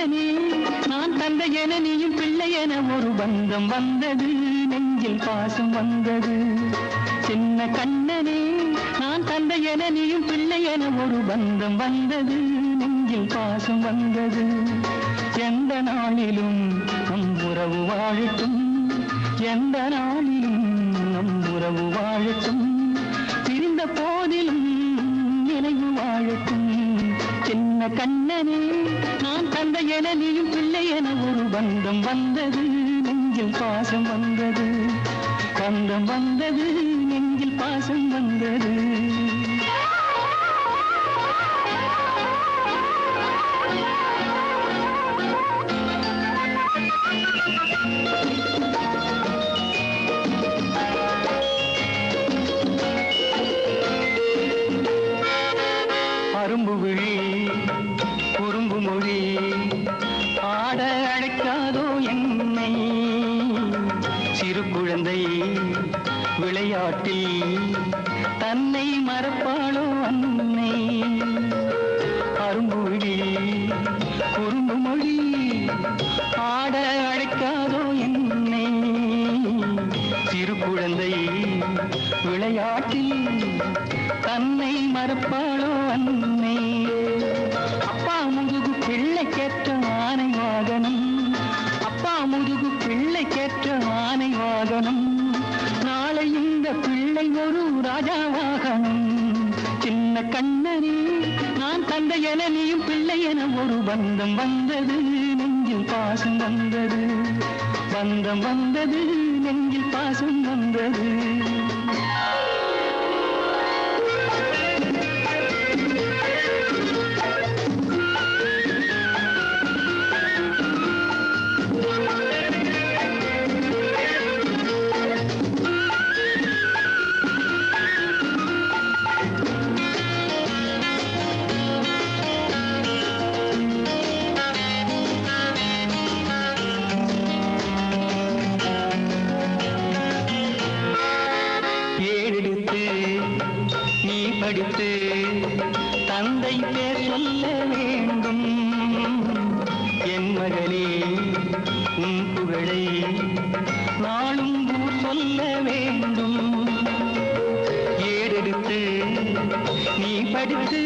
கண்ணனே நான் தந்தை என நீயும் பிள்ளை என ஒரு பந்தம் வந்தது நெஞ்சில் பாசம் வந்தது சின்ன கண்ணனே நான் தந்தை என நீயும் பிள்ளை என ஒரு பந்தம் வந்தது நெஞ்சில் பாசம் வந்தது எந்த நாளிலும் நம் உறவு வாழட்டும் எந்த நாளிலும் நம் உறவு வாழட்டும் பிரிந்த போதிலும் நினைவு வாழட்டும் சின்ன கண்ணனே நான் தந்தை என நீயும் பிள்ளை என ஒரு பந்தம் வந்தது நெஞ்சில் பாசம் வந்தது பந்தம் வந்தது நெஞ்சில் பாசம் வந்தது அரும்பு விழி குறும்பு மொழி ஆட அழைக்காதோ என்னை சிறு குழந்தை விளையாட்டில் தன்னை மறப்பாளோ அன்னை அரும்பு விழி குறும்பு மொழி ஆட அழைக்காதோ என்னை சிறு குழந்தை விளையாட்டில் தன்னை மறப்பாளோ அன்னை அப்பா முதுகு பிள்ளைக்கேற்ற ஆனை வாகனம் அப்பா முதுகு பிள்ளைக்கேற்ற ஆனை வாகனம் நாளை இந்த பிள்ளை ஒரு ராஜாவாகணும் சின்ன கண்ணனே நான் தந்தை என நீயும் பிள்ளை என ஒரு பந்தம் வந்தது நெஞ்சில் பாசம் வந்தது பந்தம் வந்தது நெஞ்சில் பாசம் வந்தது நீ படித்து தந்தை பேர் சொல்ல வேண்டும் என் மகளே உன் புகழை நாளும் ஊர் சொல்ல வேண்டும் ஏறெடுத்து நீ படித்து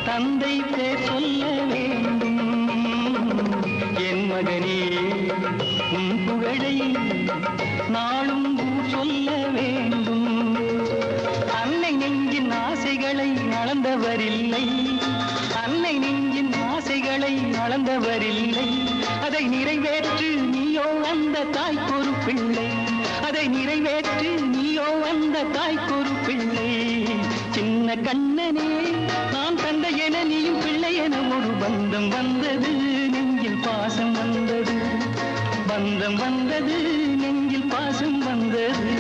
தந்தை பேர் சொல்ல வேண்டும் என் மகனே உன் புகழை நாளும் ஊர் சொல்ல வேண்டும் அன்னை நெஞ்சின் ஆசைகளை அளந்தவரில்லை அன்னை நெஞ்சின் ஆசைகளை அளந்தவரில்லை அதை நிறைவேற்று நீயோ அந்த தாய்க்கொரு பிள்ளை அதை நிறைவேற்று நீயோ அந்த தாய்க்கொரு பிள்ளை சின்ன கண்ணனே நான் தந்தை என நீயும் பிள்ளை என ஒரு பந்தம் வந்தது நெஞ்சில் பாசம் வந்தது பந்தம் வந்தது நெஞ்சில் பாசம் வந்தது